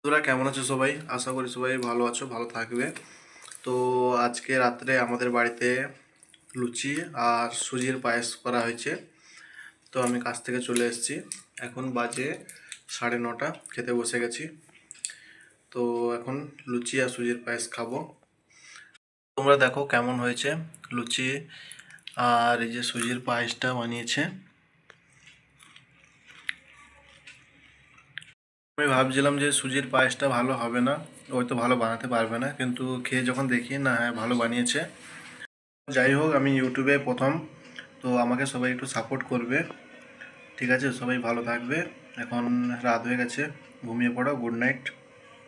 তোরা কেমন আছো সবাই? আশা করি সবাই ভালো আছো, ভালো থাকবে। তো আজকে রাত্রে আমাদের বাড়িতে লুচি আর সুজির পায়েস করা হয়েছে। তো আমি কাজ থেকে চলে এসেছি, এখন বাজে 9:30, খেতে বসে গেছি। তো এখন লুচি আর সুজির পায়েস খাবো। তোমরা দেখো কেমন হয়েছে লুচি আর এই যে সুজির পায়েসটা বানিয়েছে। আমি ভাবছিলাম যে সুজির পায়েসটা ভালো হবে না, হয়তো ভালো বানাতে পারবে না, কিন্তু খেয়ে যখন দেখি না, হ্যাঁ ভালো বানিয়েছে। যাই হোক, আমি ইউটিউবে প্রথম, তো আমাকে সবাই একটু সাপোর্ট করবে, ঠিক আছে? সবাই ভালো থাকবে। এখন রাত হয়ে গেছে, ঘুমিয়ে পড়ো, গুড নাইট,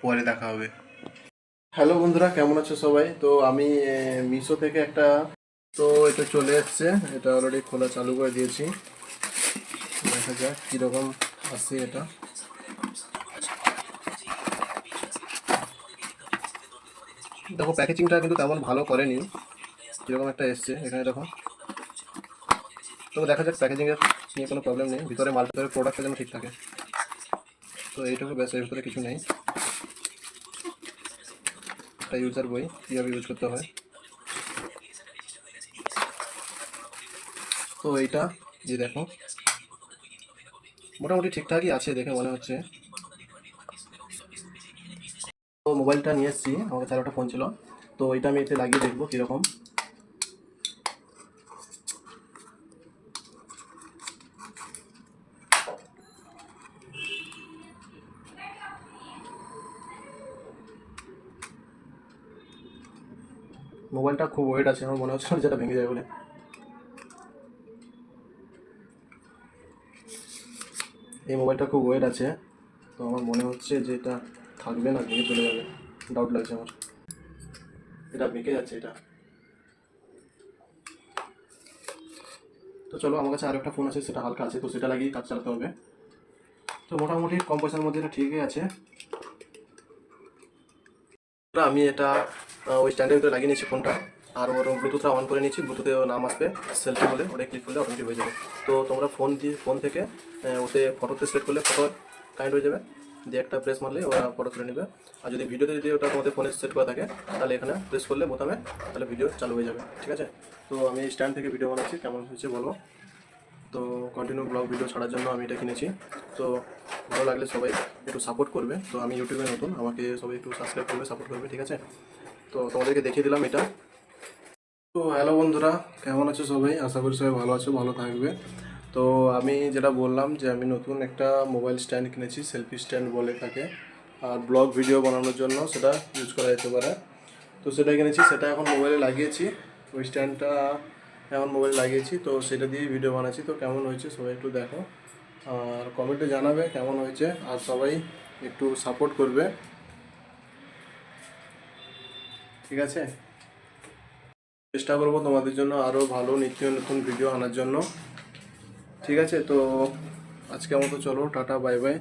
পরে দেখা হবে। হ্যালো বন্ধুরা, কেমন আছো সবাই? তো আমি মিশো থেকে একটা, তো এটা চলে এসছে, এটা অলরেডি খোলা চালু করে দিয়েছি। দেখা যাক কীরকম আসছে এটা। দেখো প্যাকেজিংটা কিন্তু তেমন ভালো করেনি, কীরকম একটা এসছে এখানে দেখো। তো দেখা যাক, প্যাকেজিংয়ের নিয়ে কোনো প্রবলেম নেই, ভিতরে মাল, ভিতরে প্রোডাক্টটা যেন ঠিক থাকে। তো এইটুকু ব্যাস, এর ভিতরে কিছু নেই। একটা ইউজার বই, কীভাবে ইউজ করতে হয়। তো এইটা যে দেখো, মোটামুটি ঠিকঠাকই আছে দেখে মনে হচ্ছে। তো মোবাইলটা নিয়ে এসেছি, আমার কাছে একটা ফোন ছিল, তো এটা আমি এতে লাগিয়ে দেখবো কীরকম। মোবাইলটা খুব ওয়েট আছে, আমার মনে হচ্ছে যেটা ভেঙে যাবে বলে। এই মোবাইলটা খুব ওয়েট আছে, তো আমার মনে হচ্ছে যে এটা থাকবে না, ভেঙে চলে যাবে, ডাউট লাগছে আমার। এটা বেঁকে যাচ্ছে এটা। তো চলো, আমার কাছে আরও একটা ফোন আছে, সেটা হালকা আছে, তো সেটা লাগিয়ে কাজ চালাতে হবে। তো মোটামুটি কম পয়সার মধ্যে এটা ঠিকই আছে। আমি এটা ওই স্ট্যান্ডের ভিতরে লাগিয়ে নিয়েছি ফোনটা, আর ওর ব্লুটুথটা অন করে নিয়েছি। ব্লুটুথে নাম আসবে সেলফি বলে, ওটা ক্লিক করলে অটোমেটিক হয়ে যাবে। তো তোমরা ফোন থেকে ওতে ফটোতে সেট করলে ফটো কানেক্ট হয়ে যাবে, দিয়ে একটা প্রেস মারলে ওরা ফটো তুলে নেবে। আর যদি ভিডিওতে যদি ওটা তোমাদের ফোনে সেট করা থাকে, তাহলে এখানে প্রেস করলে বোতামে, তাহলে ভিডিও চালু হয়ে যাবে, ঠিক আছে? তো আমি স্ট্যান্ড থেকে ভিডিও বানাচ্ছি, কেমন হয়েছে বলো। তো কন্টিনিউ ব্লগ ভিডিও ছাড়ার জন্য আমি এটা কিনেছি। তো ভালো লাগলে সবাই একটু সাপোর্ট করবে। তো আমি ইউটিউবে নতুন, আমাকে সবাই একটু সাবস্ক্রাইব করবে, সাপোর্ট করবে, ঠিক আছে? তো তোমাদেরকে দেখিয়ে দিলাম এটা। তো হ্যালো বন্ধুরা, কেমন আছো সবাই? আশা করি সবাই ভালো আছো, ভালো থাকবে। তো আমি যেটা বললাম যে আমি নতুন একটা মোবাইল স্ট্যান্ড কিনেছি, সেলফি স্ট্যান্ড বলে থাকে, আর ব্লগ ভিডিও বানানোর জন্য সেটা ইউজ করা যেতে পারে। তো সেটা কিনেছি, সেটা এখন মোবাইলে লাগিয়েছি। ওই স্ট্যান্ডটা এখন মোবাইলে লাগিয়েছি, তো সেটা দিয়ে ভিডিও বানাচ্ছি। তো কেমন হয়েছে সবাই একটু দেখো, আর কমেন্টে জানাবে কেমন হয়েছে, আর সবাই একটু সাপোর্ট করবে, ঠিক আছে? চেষ্টা করবো তোমাদের জন্য আরও ভালো নিত্য নতুন ভিডিও আনার জন্য, ঠিক আছে? তো আজকের মতো চলো, টাটা, বাই বাই।